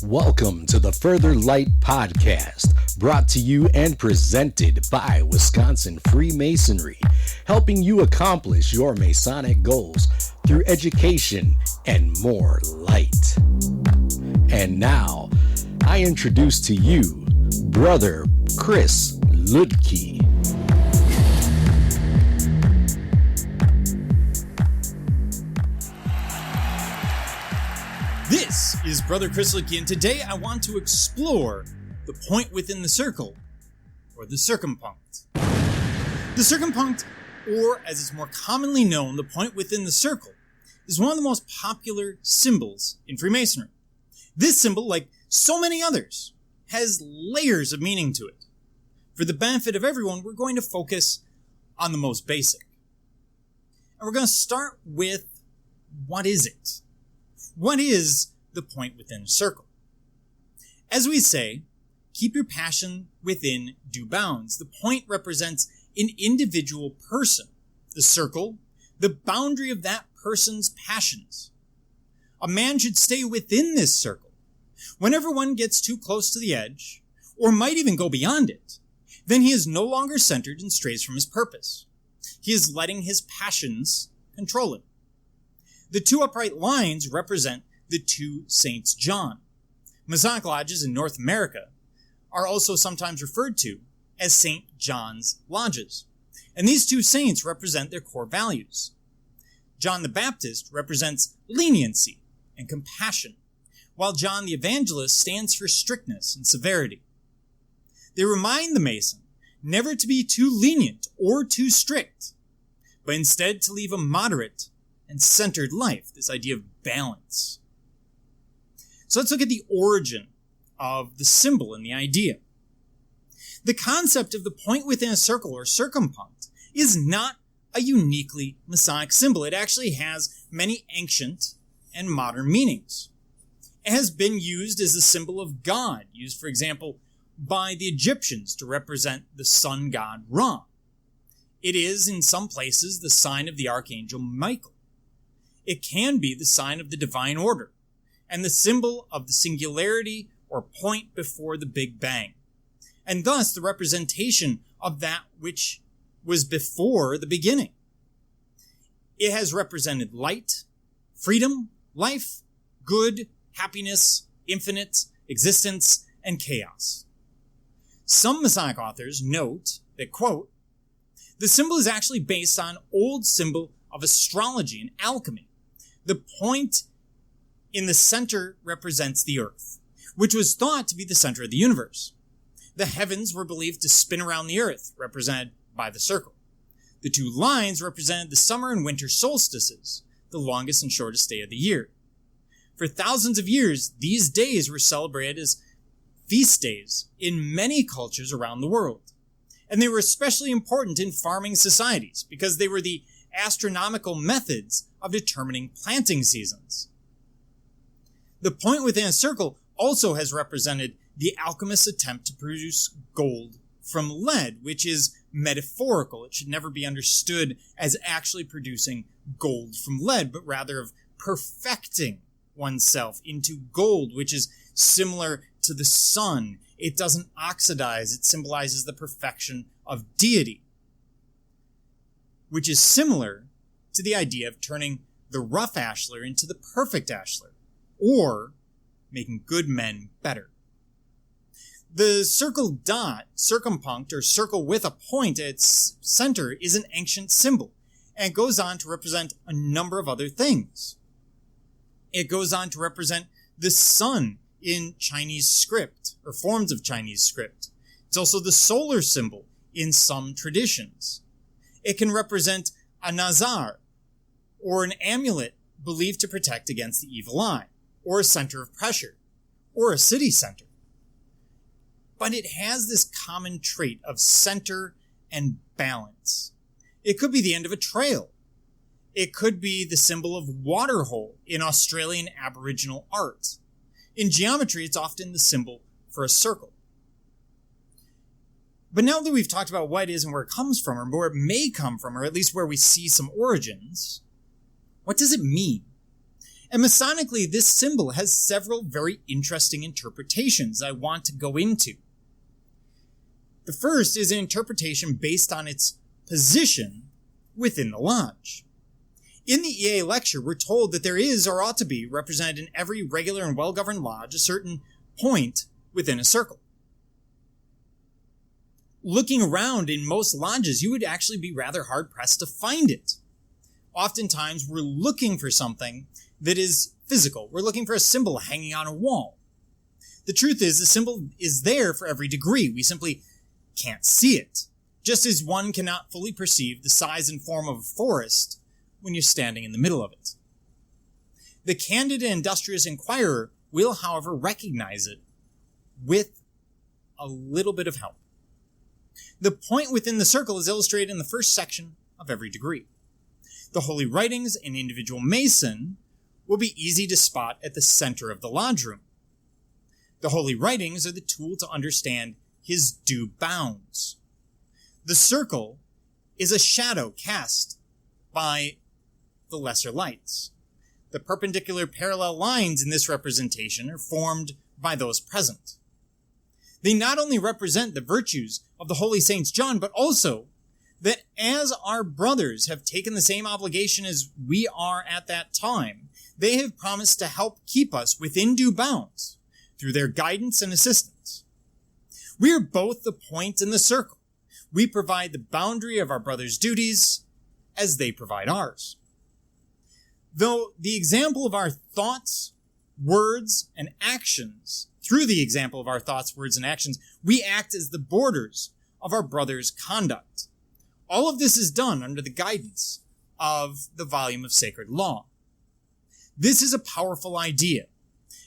Welcome to the Further Light Podcast, brought to you and presented by Wisconsin Freemasonry, helping you accomplish your Masonic goals through education and more light. And now, I introduce to you Brother Chris Ludke. This is Brother Chris Ludke, and today I want to explore the point within the circle, or the circumpunct. The circumpunct, or as it's more commonly known, the point within the circle, is one of the most popular symbols in Freemasonry. This symbol, like so many others, has layers of meaning to it. For the benefit of everyone, we're going to focus on the most basic. And we're going to start with, what is it? What is the point within a circle? As we say, keep your passion within due bounds. The point represents an individual person. The circle, the boundary of that person's passions. A man should stay within this circle. Whenever one gets too close to the edge, or might even go beyond it, then he is no longer centered and strays from his purpose. He is letting his passions control him. The two upright lines represent the two Saints John. Masonic lodges in North America are also sometimes referred to as St. John's lodges. And these two saints represent their core values. John the Baptist represents leniency and compassion, while John the Evangelist stands for strictness and severity. They remind the Mason never to be too lenient or too strict, but instead to leave a moderate and centered life, this idea of balance. So let's look at the origin of the symbol and the idea. The concept of the point within a circle, or circumpunct, is not a uniquely Masonic symbol. It actually has many ancient and modern meanings. It has been used as a symbol of God, used, for example, by the Egyptians to represent the sun god Ra. It is, in some places, the sign of the archangel Michael. It can be the sign of the divine order, and the symbol of the singularity or point before the Big Bang, and thus the representation of that which was before the beginning. It has represented light, freedom, life, good, happiness, infinite, existence, and chaos. Some Masonic authors note that, quote, the symbol is actually based on old symbol of astrology and alchemy. The point in the center represents the earth, which was thought to be the center of the universe. The heavens were believed to spin around the earth, represented by the circle. The two lines represented the summer and winter solstices, the longest and shortest day of the year. For thousands of years, these days were celebrated as feast days in many cultures around the world. And they were especially important in farming societies because they were the astronomical methods of determining planting seasons. The point within a circle also has represented the alchemist's attempt to produce gold from lead, which is metaphorical. It should never be understood as actually producing gold from lead, but rather of perfecting oneself into gold, which is similar to the sun. It doesn't oxidize. It symbolizes the perfection of deity, which is similar to the idea of turning the rough ashlar into the perfect ashlar, or making good men better. The circle dot, circumpunct, or circle with a point at its center, is an ancient symbol, and it goes on to represent a number of other things. It goes on to represent the sun in Chinese script, or forms of Chinese script. It's also the solar symbol in some traditions. It can represent a nazar, or an amulet believed to protect against the evil eye, or a center of pressure, or a city center. But it has this common trait of center and balance. It could be the end of a trail. It could be the symbol of waterhole in Australian Aboriginal art. In geometry, it's often the symbol for a circle. But now that we've talked about what it is and where it comes from, or where it may come from, or at least where we see some origins, what does it mean? And Masonically, this symbol has several very interesting interpretations I want to go into. The first is an interpretation based on its position within the lodge. In the EA lecture, we're told that there is, or ought to be, represented in every regular and well-governed lodge, a certain point within a circle. Looking around in most lodges, you would actually be rather hard-pressed to find it. Oftentimes, we're looking for something that is physical. We're looking for a symbol hanging on a wall. The truth is, the symbol is there for every degree. We simply can't see it, just as one cannot fully perceive the size and form of a forest when you're standing in the middle of it. The candid and industrious inquirer will, however, recognize it with a little bit of help. The point within the circle is illustrated in the first section of every degree. The holy writings in individual mason will be easy to spot at the center of the lodge room. The holy writings are the tool to understand his due bounds. The circle is a shadow cast by the lesser lights. The perpendicular parallel lines in this representation are formed by those present. They not only represent the virtues of the holy Saints John, but also that as our brothers have taken the same obligation as we are at that time, they have promised to help keep us within due bounds through their guidance and assistance. We are both the point and the circle. We provide the boundary of our brothers' duties as they provide ours. Though the example of our thoughts, words, and actions, through the example of our thoughts, words, and actions, we act as the borders of our brother's conduct. All of this is done under the guidance of the volume of sacred law. This is a powerful idea.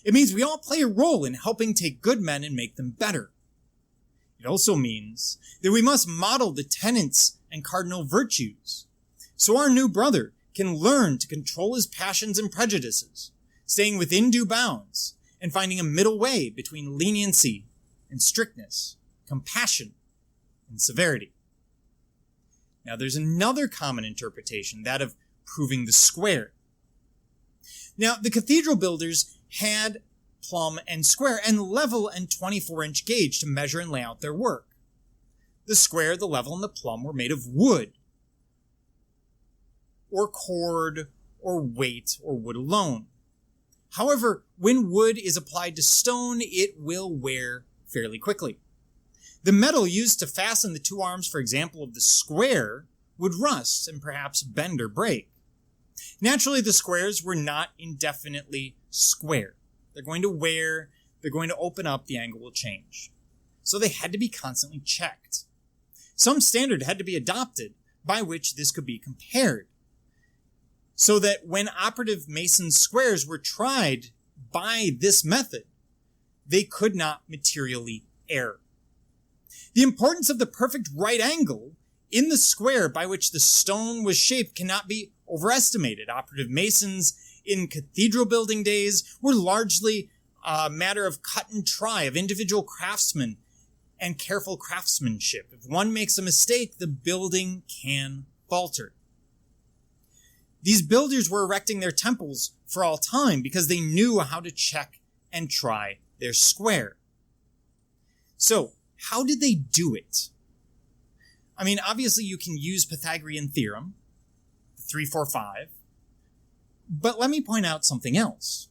It means we all play a role in helping take good men and make them better. It also means that we must model the tenets and cardinal virtues, so our new brother can learn to control his passions and prejudices, staying within due bounds, and finding a middle way between leniency and strictness, compassion and severity. Now there's another common interpretation, that of proving the square. Now the cathedral builders had plumb and square and level and 24-inch gauge to measure and lay out their work. The square, the level, and the plumb were made of wood, or cord, or weight, or wood alone. However, when wood is applied to stone, it will wear fairly quickly. The metal used to fasten the two arms, for example, of the square, would rust and perhaps bend or break. Naturally, the squares were not indefinitely square. They're going to wear, they're going to open up, the angle will change. So they had to be constantly checked. Some standard had to be adopted by which this could be compared, so that when operative mason squares were tried by this method, they could not materially err. The importance of the perfect right angle in the square by which the stone was shaped cannot be overestimated. Operative masons in cathedral building days were largely a matter of cut and try, of individual craftsmen and careful craftsmanship. If one makes a mistake, the building can falter. These builders were erecting their temples for all time because they knew how to check and try their square. So, how did they do it? I mean, obviously you can use Pythagorean theorem, 3, 4, 5, but let me point out something else.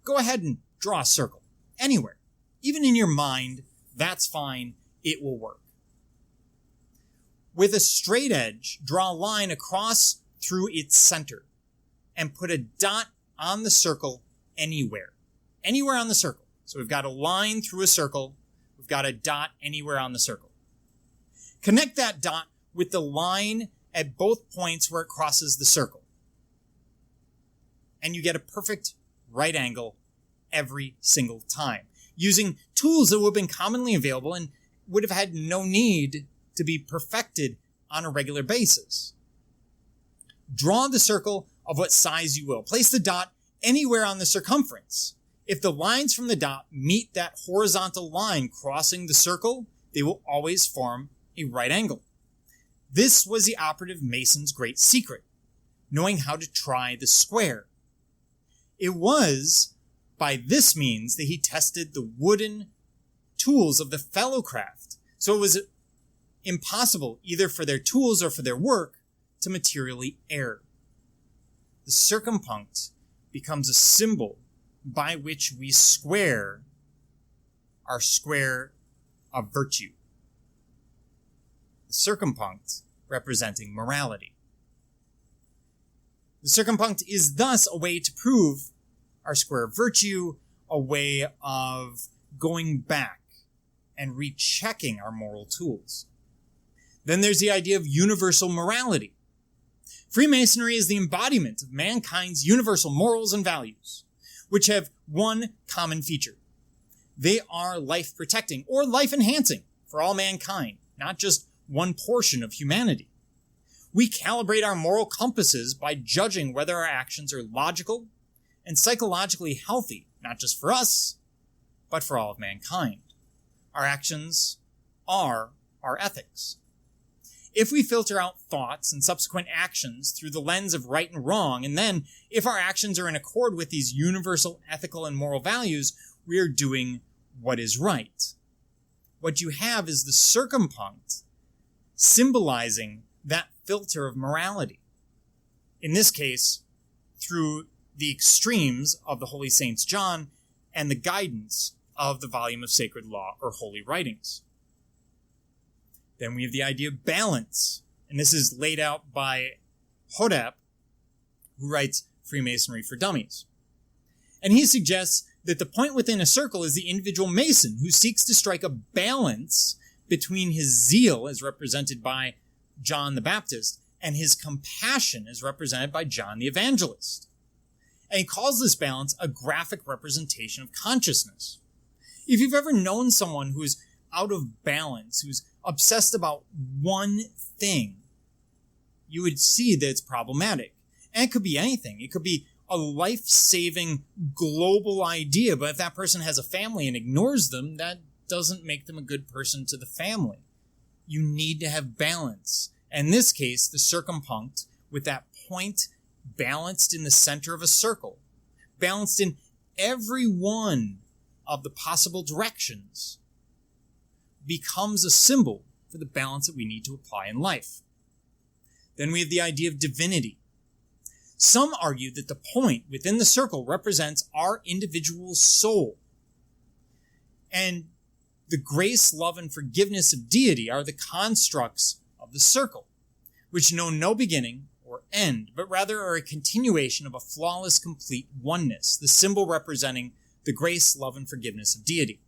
Go ahead and draw a circle, anywhere. Even in your mind, that's fine, it will work. With a straight edge, draw a line across through its center and put a dot on the circle anywhere on the circle. So we've got a line through a circle, we've got a dot anywhere on the circle. Connect that dot with the line at both points where it crosses the circle, and you get a perfect right angle every single time, using tools that would have been commonly available and would have had no need to be perfected on a regular basis. Draw the circle of what size you will. Place the dot anywhere on the circumference. If the lines from the dot meet that horizontal line crossing the circle, they will always form a right angle. This was the operative mason's great secret, knowing how to try the square. It was by this means that he tested the wooden tools of the fellowcraft. So it was impossible, either for their tools or for their work, to materially err. The circumpunct becomes a symbol by which we square our square of virtue. The circumpunct representing morality. The circumpunct is thus a way to prove our square of virtue, a way of going back and rechecking our moral tools. Then there's the idea of universal morality. Freemasonry is the embodiment of mankind's universal morals and values, which have one common feature. They are life-protecting or life-enhancing for all mankind, not just one portion of humanity. We calibrate our moral compasses by judging whether our actions are logical and psychologically healthy, not just for us, but for all of mankind. Our actions are our ethics. If we filter out thoughts and subsequent actions through the lens of right and wrong, and then if our actions are in accord with these universal ethical and moral values, we are doing what is right. What you have is the circumpunct symbolizing that filter of morality. In this case, through the extremes of the Holy Saints John and the guidance of the volume of sacred law or holy writings. Then we have the idea of balance, and this is laid out by Hodap, who writes Freemasonry for Dummies. And he suggests that the point within a circle is the individual Mason who seeks to strike a balance between his zeal, as represented by John the Baptist, and his compassion, as represented by John the Evangelist. And he calls this balance a graphic representation of consciousness. If you've ever known someone who is out of balance, who's obsessed about one thing, you would see that it's problematic. And it could be anything. It could be a life-saving global idea, but if that person has a family and ignores them, that doesn't make them a good person to the family. You need to have balance. And in this case, the circumpunct, with that point balanced in the center of a circle, balanced in every one of the possible directions, becomes a symbol for the balance that we need to apply in life. Then we have the idea of divinity. Some argue that the point within the circle represents our individual soul. And the grace, love, and forgiveness of deity are the constructs of the circle, which know no beginning or end, but rather are a continuation of a flawless, complete oneness, the symbol representing the grace, love, and forgiveness of deity.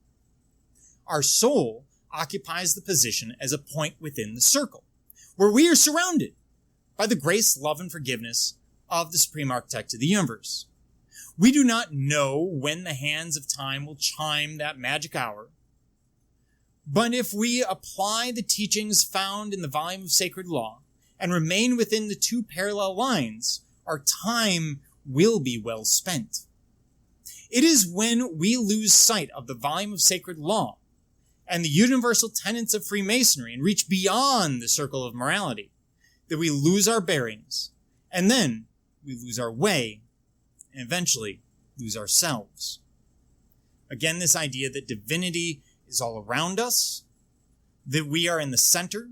Our soul occupies the position as a point within the circle, where we are surrounded by the grace, love, and forgiveness of the Supreme Architect of the universe. We do not know when the hands of time will chime that magic hour, but if we apply the teachings found in the volume of sacred law and remain within the two parallel lines, our time will be well spent. It is when we lose sight of the volume of sacred law and the universal tenets of Freemasonry and reach beyond the circle of morality that we lose our bearings, and then we lose our way, and eventually lose ourselves. Again, this idea that divinity is all around us, that we are in the center,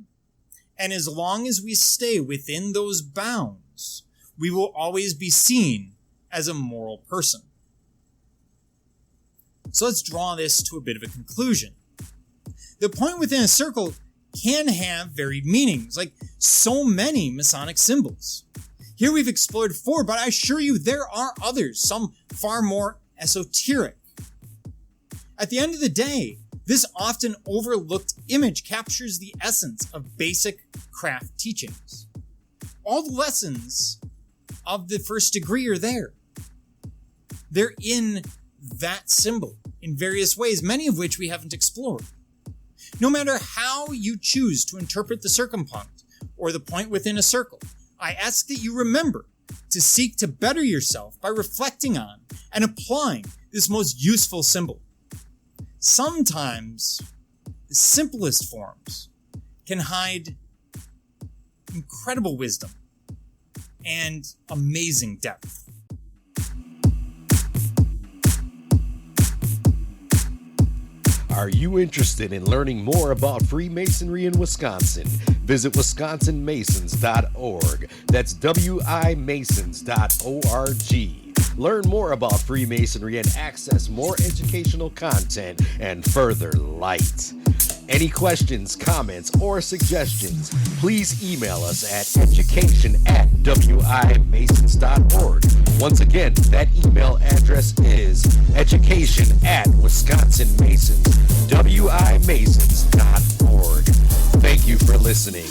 and as long as we stay within those bounds, we will always be seen as a moral person. So let's draw this to a bit of a conclusion. The point within a circle can have varied meanings, like so many Masonic symbols. Here we've explored 4, but I assure you there are others, some far more esoteric. At the end of the day, this often overlooked image captures the essence of basic craft teachings. All the lessons of the first degree are there. They're in that symbol in various ways, many of which we haven't explored. No matter how you choose to interpret the circumpunct or the point within a circle, I ask that you remember to seek to better yourself by reflecting on and applying this most useful symbol. Sometimes the simplest forms can hide incredible wisdom and amazing depth. Are you interested in learning more about Freemasonry in Wisconsin? Visit wisconsinmasons.org. That's wimasons.org. Learn more about Freemasonry and access more educational content and further light. Any questions, comments, or suggestions, please email us at education@wimasons.org. Once again, that email address is education@wisconsinmasons.org. Thank you for listening.